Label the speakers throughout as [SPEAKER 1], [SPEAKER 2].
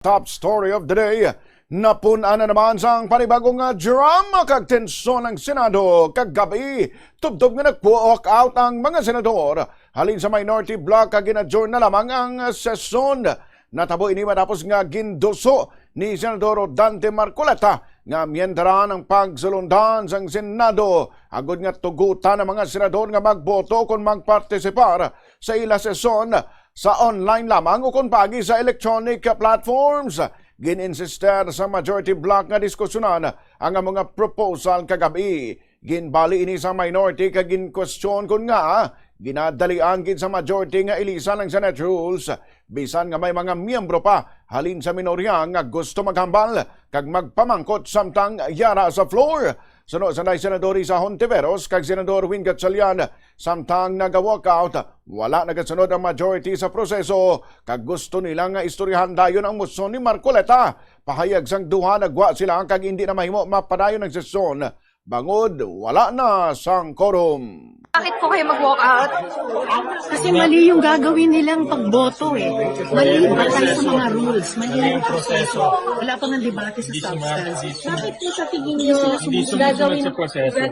[SPEAKER 1] Top story of the day, napunan na naman sa panibagong drama kag tensyon ng Senado kagabi. Tubtob nga nag-walk out ang mga senador. Halin sa minority bloc kag ginadjourn na lamang ang sesyon. Natabo ini matapos nga gindoso ni Senador Dante Marcoleta nga mientras ang pagsulundan sa Senado. Agod nga tugutan ng mga senador nga magboto kung magpartisipar sa ila sesyon sa online lamang o kung pagi sa electronic platforms. Gininsister sa majority bloc nga diskusyonan ang mga proposal kagabi. Ginbali ini sa minority kag ginkwestiyon kun nga ginadalian gid sa majority nga ilisan ng Senate rules bisan nga may mga miyembro pa halin sa minorya nga gusto maghambal kag magpamangkot samtang yara sa floor. Sunod sa Senador Risa Hontiveros kag Senador Win Gatchalian samtang naga-walkout, wala nagasunod ang majority sa proseso kag gusto nila nga istoryahan dayon ang motion ni Marcoleta. Pahayag sang duha nagwa sila kag hindi na mahimo mapadayon ang sesyon bangod wala na sang quorum.
[SPEAKER 2] Bakit po kayo mag-walk out?
[SPEAKER 3] Kasi mali yung gagawin nilang pagboto eh. Mali batay sa mga rules. Mali yung proseso. Wala pang ang debate sa substance.
[SPEAKER 2] Bakit po sa tingin niyo gagawin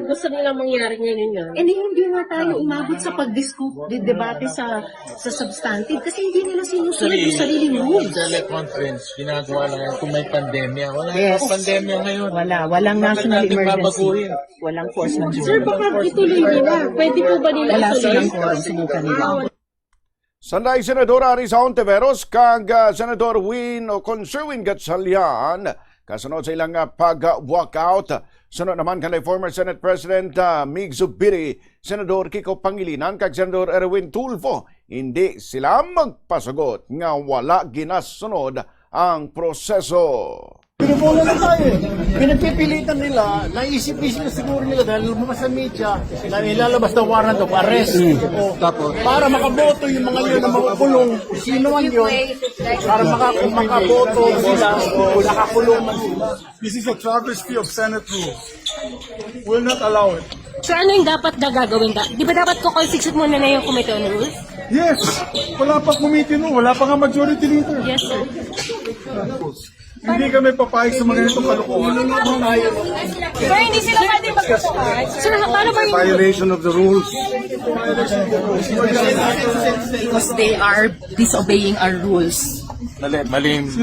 [SPEAKER 2] gusto nilang mangyari ngayon yun?
[SPEAKER 3] Eh hindi nga tayo umabot sa pagdebate sa substantive kasi hindi nila sinusunod yung sariling rules.
[SPEAKER 4] Teleconference, ginagawa lang kung may pandemya. Wala
[SPEAKER 3] Yes.
[SPEAKER 4] pandemya ngayon.
[SPEAKER 3] Walang national
[SPEAKER 4] Natin
[SPEAKER 3] emergency.
[SPEAKER 4] babaguhin.
[SPEAKER 3] Walang force majeure.
[SPEAKER 2] Sir, baka ituloy nila. Pwede po ba nila
[SPEAKER 3] Wala
[SPEAKER 2] ituloy?
[SPEAKER 3] silang quorum, subukan nila.
[SPEAKER 1] Sanday Senador Risa Hontiveros kag Senador Win o Conserwin Gatchalian kasunod sa ilang pag-walkout. Sunod naman kanay former Senate President Mig Zubiri, Senador Kiko Pangilinan kag Senador Erwin Tulfo. Hindi sila magpasagot nga wala ginasunod ang proseso.
[SPEAKER 5] Pinupulo na tayo eh. Pinagpipilitan nila, naisip-isip na siguro nila dahil lumabas sa media na ilalabas na warrant of arrest. O, para makaboto yung mga yun na makukulong, sino man yun, para makaboto sila o nakakulong man sila.
[SPEAKER 6] This is a travesty of Senate rules. Will not allow it.
[SPEAKER 2] Sir, ano yung dapat na gagawin ba? Di ba dapat kukonstitute muna na yung Committee on Rules?
[SPEAKER 6] Yes! Wala pa committee no, wala pa nga majority leader.
[SPEAKER 2] Yes, sir.
[SPEAKER 6] Hindi kami papayag sa mga ganitong kalokohan.
[SPEAKER 2] Sir, hindi sila pwede magkasuhan. Sir, paano ba yung...
[SPEAKER 6] Violation of the rules.
[SPEAKER 3] Because they are disobeying our rules.
[SPEAKER 4] Maling.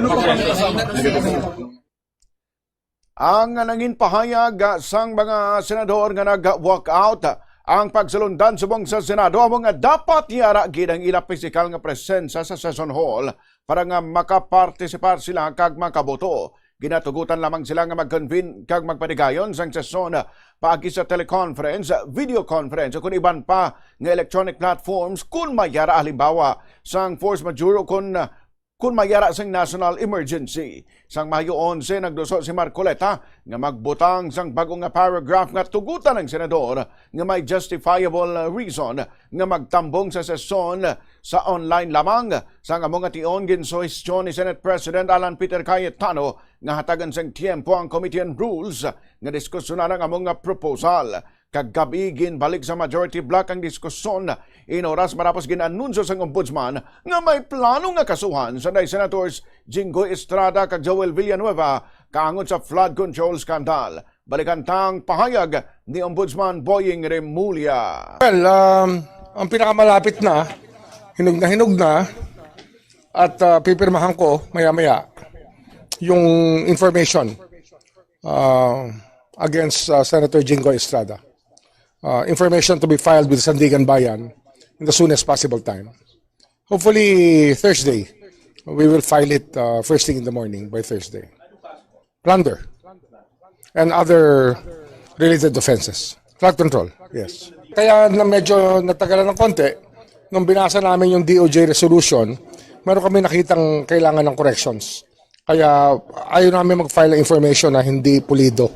[SPEAKER 1] Ang nangin pahayag sang mga senador nga nag-walk out ang pagsulundan subong sa Senado among nga dapat yara gid ang ila pisikal nga presensya sa session hall para nga makapartisipar sila kag makaboto. Ginatugutan lamang sila nga mag-convene kag magpanigayon sang sesyon paagi sa teleconference, video conference o kung iban pa nga electronic platforms kung mayara halimbawa sang force majeure o kung mayara sang national emergency. Sang Mayo 11, nagduso si Marcoleta nga magbutang sang bagong nga paragraph nga tugutan ng senador nga may justifiable reason nga magtambong sa sesyon sa online lamang. Sang among nga tion ginsuhestyon ni Senate President Alan Peter Cayetano nga hatagan sang tiempo ang Committee on Rules nga diskusyonan ang among nga proposal. Kagabi ginbalik sa majority bloc ang diskusyon inoras matapos ginanunsyo sang ombudsman nga may plano nga kasuhan sa Senators Jinggoy Estrada kag Joel Villanueva kaangod sa flood control scandal. Balikan tang pahayag ni Ombudsman Boying Remulla.
[SPEAKER 7] Well, ang pinakamalapit na, hinog na, at pipirmahan ko maya-maya yung information against Senator Jinggoy Estrada. Information to be filed with Sandigan Bayan in the soonest possible time. Hopefully Thursday. We will file it first thing in the morning by Thursday. Plunder and other related offenses. Flood control, yes. Kaya na medyo natagalan ng konti, nung binasa namin yung DOJ resolution, meron kami nakitang kailangan ng corrections. Kaya ayaw namin mag-file ng information na hindi pulido.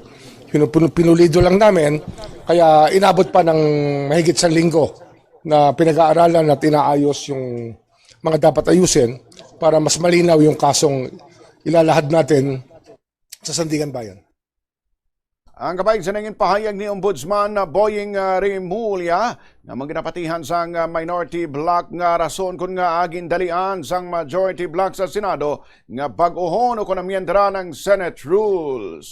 [SPEAKER 7] Pinulido lang namin, kaya inabot pa ng mahigit sa linggo na pinag-aaralan at inaayos yung mga dapat ayusin para mas malinaw yung kasong ilalahad natin sa Sandigan Bayan.
[SPEAKER 1] Ang kabay sa nanging pahayag ni Ombudsman Boying Rimulya na maginapatihan sang minority block nga rason kung nga aging dalian sang majority block sa Senado nga pag-uhon o kunamyendra ng Senate rules.